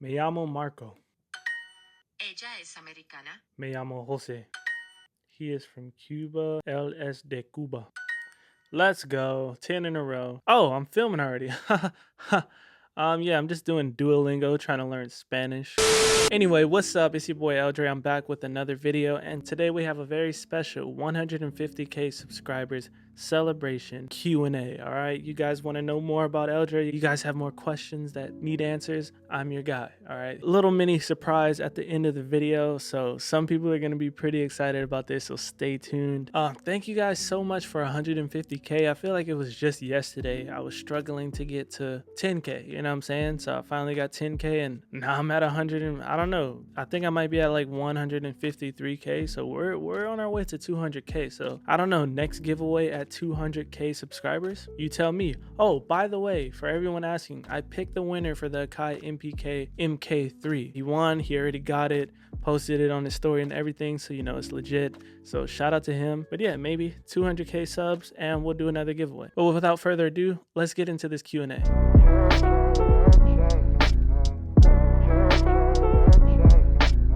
Me llamo Marco. Ella es americana. Me llamo Jose. He is from Cuba. Él es de Cuba. Let's go. 10 in a row. Oh, I'm filming already. Yeah, I'm just doing Duolingo, trying to learn Spanish. Anyway, what's up? It's your boy L.Dre. I'm back with another video, and today we have a very special 150K subscribers celebration Q&A. All right, you guys want to know more about L.Dre? You guys have more questions that need answers? I'm your guy. All right, little mini surprise at the end of the video, so some people are going to be pretty excited about this, so stay tuned. Thank you guys so much for 150K. I feel like it was just yesterday I was struggling to get to 10K, you know what I'm saying? So I finally got 10K, and now I'm at 100 and I don't know, I think I might be at like 153K, so we're on our way to 200K. So I don't know, next giveaway at 200K subscribers, you tell me. Oh, by the way, for everyone asking, I picked the winner for the Akai MPK MK3. He won, he already got it, posted it on his story and everything, so you know it's legit. So shout out to him. But yeah, maybe 200K subs and we'll do another giveaway. But without further ado, let's get into this Q&A.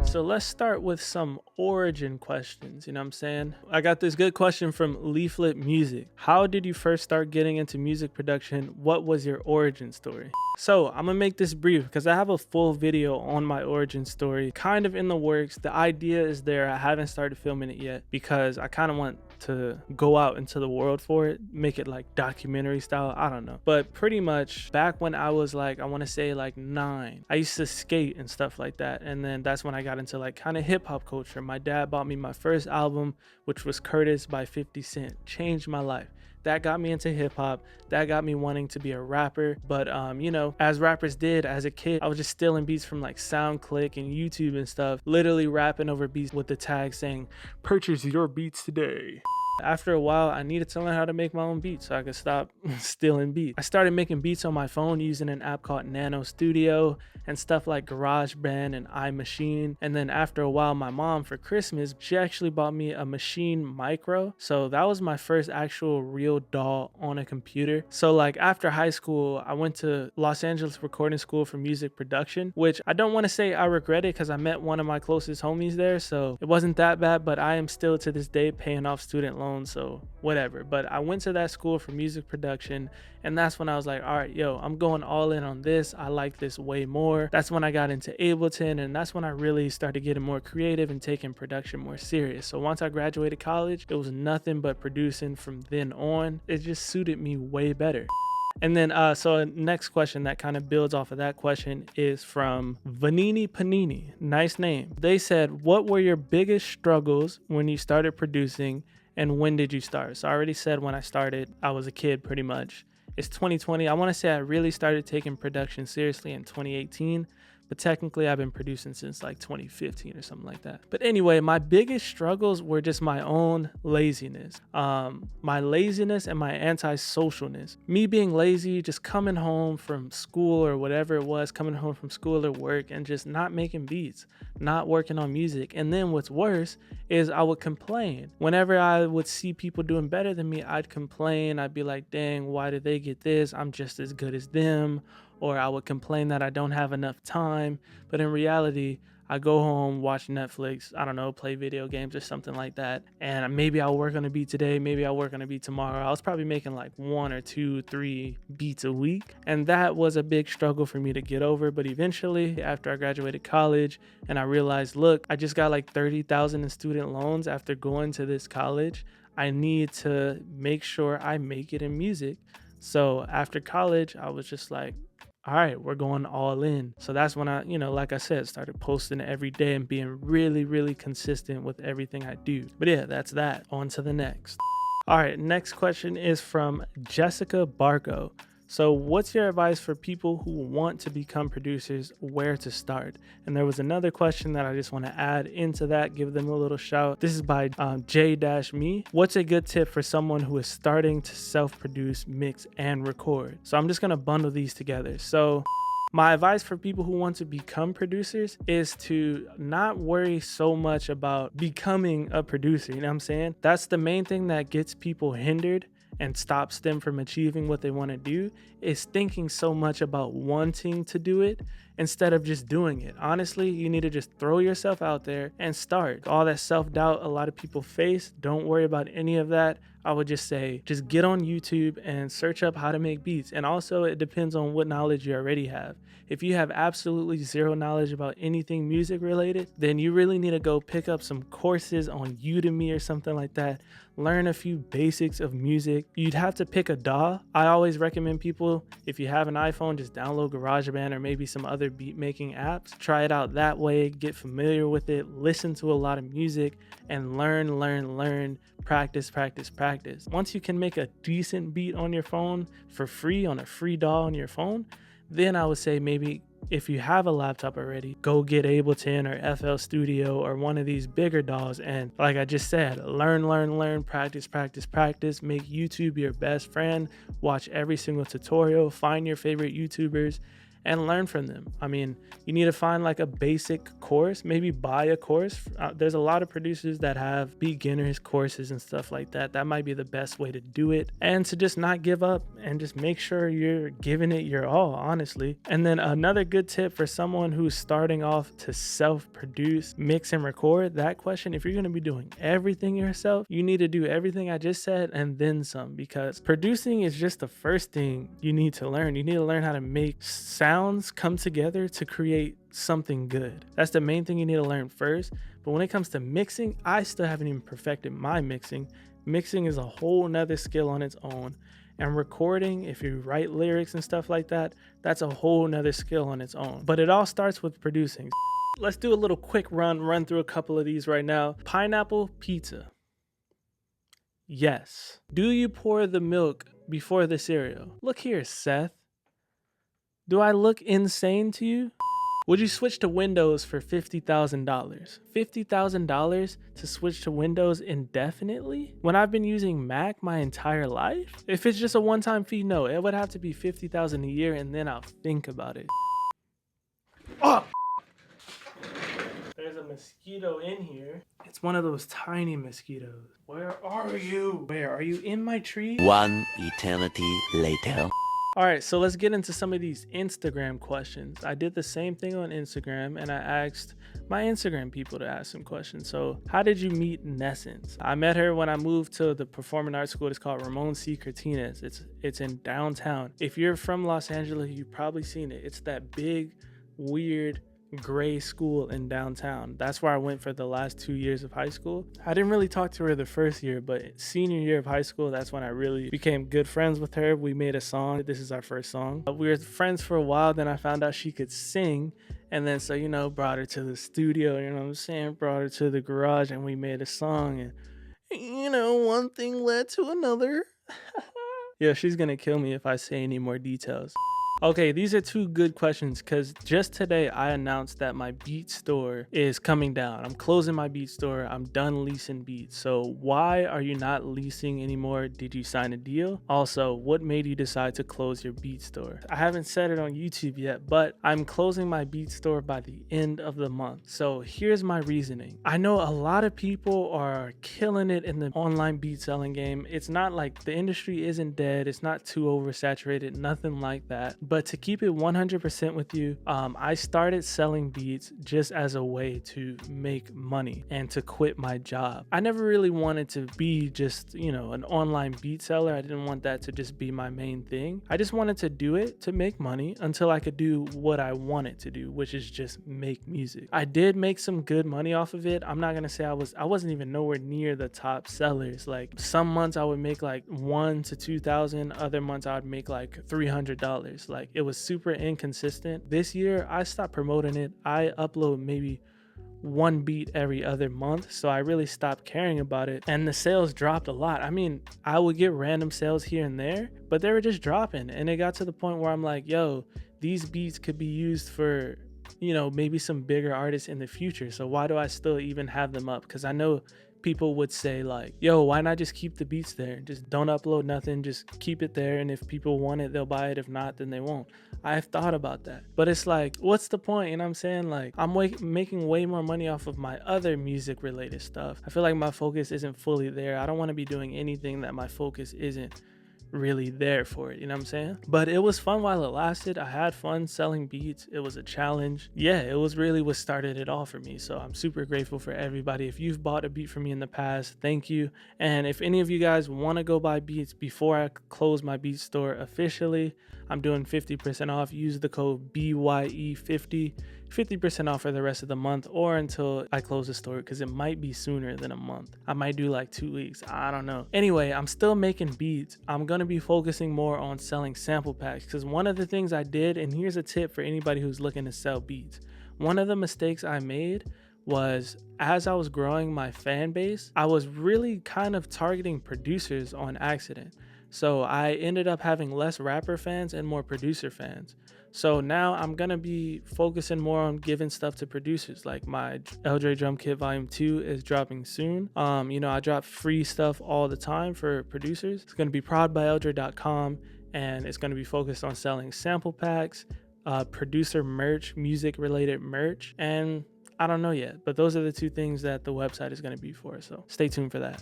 So let's start with some origin questions, you know what I'm saying? I got this good question from Leaflet Music. How did you first start getting into music production? What was your origin story? So I'm gonna make this brief because I have a full video on my origin story kind of in the works. The idea is there. I haven't started filming it yet because I kind of want to go out into the world for it, make it like documentary style. I don't know, but pretty much back when I was like, I want to say like 9, I used to skate and stuff like that, and then that's when I got into like kind of hip-hop culture. My dad bought me my first album, which was Curtis by 50 Cent. Changed my life. That got me into hip-hop. That got me wanting to be a rapper. But you know, as rappers did as a kid, I was just stealing beats from like SoundClick and YouTube and stuff, literally rapping over beats with the tag saying, "Purchase your beats today." After a while, I needed to learn how to make my own beats so I could stop stealing beats. I started making beats on my phone using an app called Nano Studio and stuff like GarageBand and iMachine. And then after a while, my mom for Christmas, she actually bought me a Machine Micro. So that was my first actual real DAW on a computer. So like after high school, I went to Los Angeles Recording School for Music Production, which I don't want to say I regret it because I met one of my closest homies there. So it wasn't that bad, but I am still to this day paying off student loans, so whatever. But I went to that school for music production, and that's when I was like, all right, yo, I'm going all in on this. I like this way more. That's when I got into Ableton, and that's when I really started getting more creative and taking production more serious. So once I graduated college, it was nothing but producing from then on. It just suited me way better. And then so next question that kind of builds off of that question is from Vanini Panini. Nice name. They said, what were your biggest struggles when you started producing, and when did you start? So I already said when I started, I was a kid pretty much. It's 2020. I want to say I really started taking production seriously in 2018, but technically I've been producing since like 2015 or something like that. But anyway, my biggest struggles were just my own laziness. My laziness and my anti-socialness. Me being lazy, just coming home from school or whatever it was, coming home from school or work and just not making beats, not working on music. And then what's worse is I would complain. Whenever I would see people doing better than me, I'd complain. I'd be like, dang, why did they get this? I'm just as good as them. Or I would complain that I don't have enough time. But in reality, I go home, watch Netflix, I don't know, play video games or something like that. And maybe I'll work on a beat today, maybe I'll work on a beat tomorrow. I was probably making like 1 or 2, 3 beats a week. And that was a big struggle for me to get over. But eventually, after I graduated college and I realized, look, I just got like 30,000 in student loans after going to this college. I need to make sure I make it in music. So after college, I was just like, all right, we're going all in. So that's when I, you know, like I said, started posting every day and being really, really consistent with everything I do. But yeah, that's that. On to the next. All right, next question is from Jessica Barco. So what's your advice for people who want to become producers, where to start? And there was another question that I just want to add into that, give them a little shout. This is by J-Me. What's a good tip for someone who is starting to self-produce, mix, and record? So I'm just going to bundle these together. So my advice for people who want to become producers is to not worry so much about becoming a producer. You know what I'm saying? That's the main thing that gets people hindered and stops them from achieving what they want to do, is thinking so much about wanting to do it instead of just doing it. Honestly, you need to just throw yourself out there and start. All that self-doubt a lot of people face, don't worry about any of that. I would just say, just get on YouTube and search up how to make beats. And also, it depends on what knowledge you already have. If you have absolutely zero knowledge about anything music related, then you really need to go pick up some courses on Udemy or something like that. Learn a few basics of music. You'd have to pick a DAW. I always recommend people, if you have an iPhone, just download GarageBand or maybe some other beat making apps. Try it out that way, get familiar with it, listen to a lot of music, and learn, practice. Once you can make a decent beat on your phone for free, on a free DAW on your phone, then I would say maybe if you have a laptop already, go get Ableton or FL Studio or one of these bigger DAWs. And like I just said, learn, practice. Make YouTube your best friend. Watch every single tutorial, find your favorite YouTubers and learn from them. I mean, you need to find like a basic course, maybe buy a course. There's a lot of producers that have beginners courses and stuff like that. That might be the best way to do it. And to just not give up and just make sure you're giving it your all, honestly. And then another good tip for someone who's starting off to self-produce, mix and record, that question, if you're gonna be doing everything yourself, you need to do everything I just said and then some, because producing is just the first thing you need to learn. You need to learn how to make sounds come together to create something good. That's the main thing you need to learn first. But when it comes to mixing, I still haven't even perfected my mixing. Mixing is a whole nother skill on its own. And recording, if you write lyrics and stuff like that, that's a whole nother skill on its own. But it all starts with producing. Let's do a little quick run through a couple of these right now. Pineapple pizza. Yes. Do you pour the milk before the cereal? Look here, Seth. Do I look insane to you? Would you switch to Windows for $50,000? $50,000 to switch to Windows indefinitely? When I've been using Mac my entire life? If it's just a one-time fee, no. It would have to be $50,000 a year and then I'll think about it. Oh! There's a mosquito in here. It's one of those tiny mosquitoes. Where are you? Where are you? In my tree? One eternity later. All right, so let's get into some of these Instagram questions. I did the same thing on Instagram and I asked my Instagram people to ask some questions. So how did you meet Nessence? I met her when I moved to the performing arts school. It's called Ramon C. Cortines. It's in downtown. If you're from Los Angeles, you've probably seen it. It's that big, weird, gray school in downtown. That's where I went for the last 2 years of high school. I didn't really talk to her the first year, but senior year of high school, that's when I really became good friends with her. We made a song. This is our first song. We were friends for a while. Then I found out she could sing. And then, so, brought her to the studio, you know what I'm saying? Brought her to the garage and we made a song. And, one thing led to another. Yeah, she's gonna kill me if I say any more details. Okay, these are two good questions because just today I announced that my beat store is coming down. I'm closing my beat store. I'm done leasing beats. So why are you not leasing anymore? Did you sign a deal? Also, what made you decide to close your beat store? I haven't said it on YouTube yet, but I'm closing my beat store by the end of the month. So here's my reasoning. I know a lot of people are killing it in the online beat selling game. It's not like the industry isn't dead. It's not too oversaturated, nothing like that. But to keep it 100% with you, I started selling beats just as a way to make money and to quit my job. I never really wanted to be just, an online beat seller. I didn't want that to just be my main thing. I just wanted to do it to make money until I could do what I wanted to do, which is just make music. I did make some good money off of it. I'm not gonna say I wasn't even nowhere near the top sellers. Like some months I would make like $1,000 to $2,000. Other months I would make like $300. Like it was super inconsistent. This year I stopped promoting it. I upload maybe one beat every other month, so I really stopped caring about it, and the sales dropped a lot. I mean, I would get random sales here and there, but they were just dropping, and it got to the point where I'm like, yo, these beats could be used for maybe some bigger artists in the future, so why do I still even have them up? Because I know people would say like, yo, why not just keep the beats there? Just don't upload nothing, just keep it there, and if people want it, they'll buy it. If not, then they won't. I've thought about that, but it's like, what's the point? You know what I'm saying? Like, I'm making way more money off of my other music related stuff. I feel like my focus isn't fully there. I don't want to be doing anything that my focus isn't really there for it, you know what I'm saying? But it was fun while it lasted. I had fun selling beats. It was a challenge. Yeah, it was really what started it all for me. So I'm super grateful for everybody. If you've bought a beat from me in the past, thank you. And if any of you guys want to go buy beats before I close my beat store officially, I'm doing 50% off. Use the code BYE50, 50% off for the rest of the month or until I close the store, because it might be sooner than a month. I might do like 2 weeks. I don't know. Anyway, I'm still making beats. I'm going to be focusing more on selling sample packs, because one of the things I did, and here's a tip for anybody who's looking to sell beats. One of the mistakes I made was, as I was growing my fan base, I was really kind of targeting producers on accident. So I ended up having less rapper fans and more producer fans. So now I'm gonna be focusing more on giving stuff to producers. Like my L.Dre drum kit volume 2 is dropping soon. I drop free stuff all the time for producers. It's gonna be proudbyldre.com, and it's gonna be focused on selling sample packs, producer merch, music related merch, and I don't know yet, but those are the two things that the website is gonna be for. So stay tuned for that.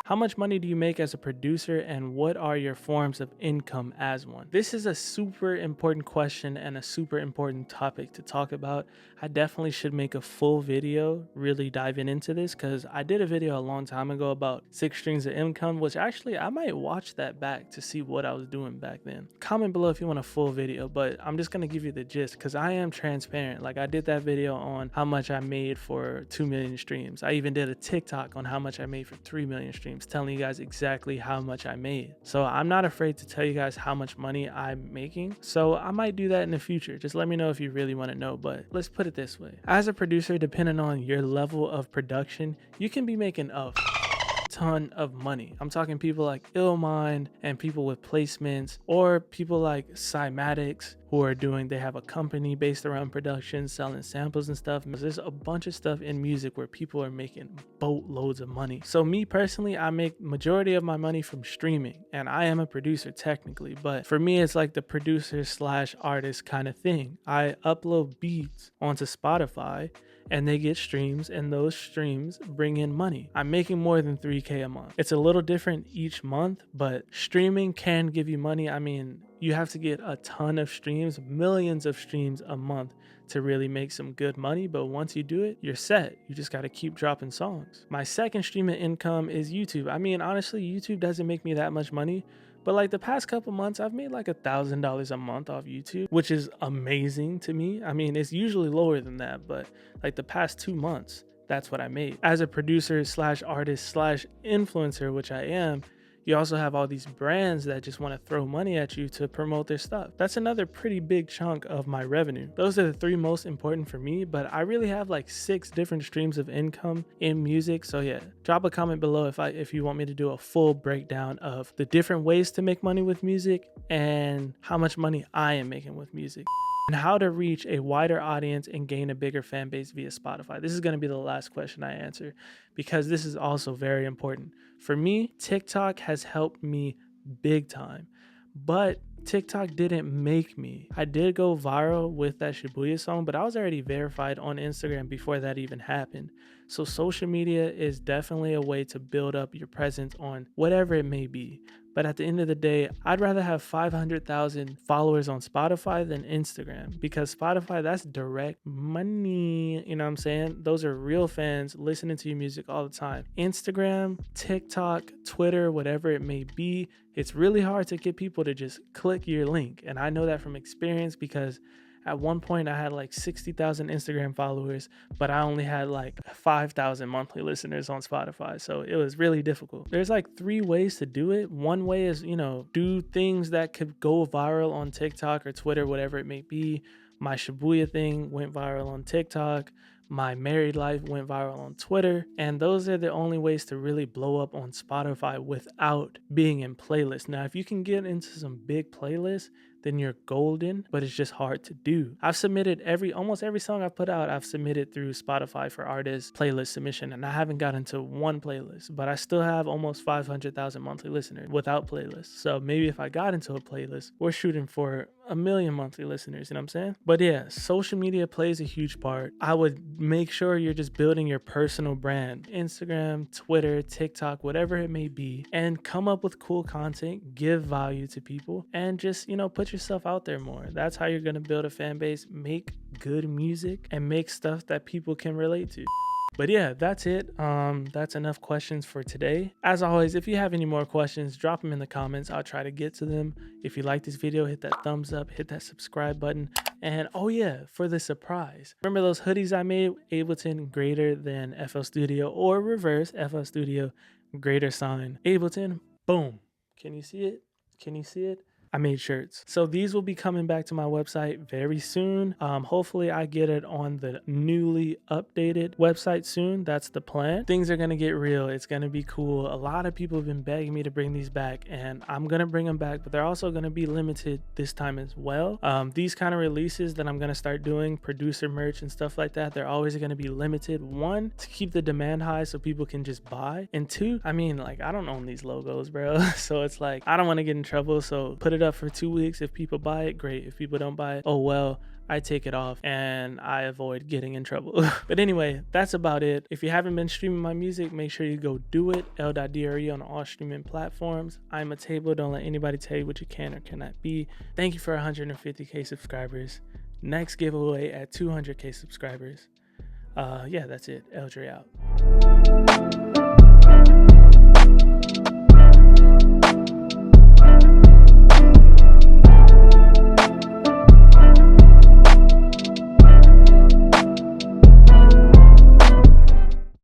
How much money do you make as a producer, and what are your forms of income as one? This is a super important question and a super important topic to talk about. I definitely should make a full video really diving into this, because I did a video a long time ago about 6 streams of income, which actually I might watch that back to see what I was doing back then. Comment below if you want a full video, but I'm just gonna give you the gist because I am transparent. Like, I did that video on how much I made for 2 million streams. I even did a TikTok on how much I made for 3 million streams, telling you guys exactly how much I made. So I'm not afraid to tell you guys how much money I'm making. So I might do that in the future. Just let me know if you really want to know. But let's put it this way. As a producer, depending on your level of production, you can be making a ton of money. I'm talking people like Illmind and people with placements, or people like Cymatics who are they have a company based around production, selling samples and stuff. There's a bunch of stuff in music where people are making boatloads of money. So me personally, I make majority of my money from streaming, and I am a producer technically, but for me, it's like the producer slash artist kind of thing. I upload beats onto Spotify and they get streams, and those streams bring in money. I'm making more than 3K a month. It's a little different each month, but streaming can give you money. I mean, you have to get a ton of streams, millions of streams a month to really make some good money, but once you do it, you're set. You just got to keep dropping songs. My second stream of income is YouTube. I mean, honestly, YouTube doesn't make me that much money, but like the past couple months, I've made like $1,000 a month off YouTube, which is amazing to me. I mean, it's usually lower than that, but like the past 2 months, that's what I made. As a producer slash artist slash influencer, which I am, you also have all these brands that just want to throw money at you to promote their stuff. That's another pretty big chunk of my revenue. Those are the 3 most important for me, but I really have like 6 different streams of income in music. So yeah, drop a comment below if you want me to do a full breakdown of the different ways to make money with music and how much money I am making with music, and how to reach a wider audience and gain a bigger fan base via Spotify. This is going to be the last question I answer, because this is also very important. For me, TikTok has helped me big time, but TikTok didn't make me. I did go viral with that Shibuya song, but I was already verified on Instagram before that even happened. So social media is definitely a way to build up your presence on whatever it may be. But at the end of the day, I'd rather have 500,000 followers on Spotify than Instagram, because Spotify, that's direct money. You know what I'm saying? Those are real fans listening to your music all the time. Instagram, TikTok, Twitter, whatever it may be, it's really hard to get people to just click your link. And I know that from experience, because at one point I had like 60,000 Instagram followers, but I only had like 5,000 monthly listeners on Spotify. So it was really difficult. There's like 3 ways to do it. One way is, do things that could go viral on TikTok or Twitter, whatever it may be. My Shibuya thing went viral on TikTok. My married life went viral on Twitter, and those are the only ways to really blow up on Spotify without being in playlists. Now, if you can get into some big playlists, then you're golden, but it's just hard to do. I've submitted almost every song I've put out, I've submitted through Spotify for artists playlist submission, and I haven't gotten to one playlist, but I still have almost 500,000 monthly listeners without playlists. So maybe if I got into a playlist, we're shooting for 1 million monthly listeners, you know what I'm saying? But yeah, social media plays a huge part. I would make sure you're just building your personal brand, Instagram, Twitter, TikTok, whatever it may be, and come up with cool content, give value to people, and just, put yourself out there more. That's how you're going to build a fan base, make good music, and make stuff that people can relate to. But yeah, that's it. That's enough questions for today. As always, if you have any more questions, drop them in the comments. I'll try to get to them. If you like this video, hit that thumbs up, hit that subscribe button. And oh yeah, for the surprise, remember those hoodies I made? Ableton greater than FL Studio, or reverse, FL Studio greater sign Ableton. Boom. Can you see it? Can you see it? I made shirts. So these will be coming back to my website very soon. Hopefully I get it on the newly updated website soon. That's the plan. Things are going to get real. It's going to be cool. A lot of people have been begging me to bring these back, and I'm going to bring them back, but they're also going to be limited this time as well. These kind of releases that I'm going to start doing, producer merch and stuff like that, they're always going to be limited. One, to keep the demand high so people can just buy. And two, I don't own these logos, bro. So it's like, I don't want to get in trouble. So put it up for 2 weeks. If people buy it, great. If people don't buy it, oh well, I take it off and I avoid getting in trouble. But anyway, that's about it. If you haven't been streaming my music, make sure you go do it. L.Dre on all streaming platforms. I'm a table. Don't let anybody tell you what you can or cannot be. Thank you for 150k subscribers. Next giveaway at 200k subscribers. Yeah, that's it. L.Dre out.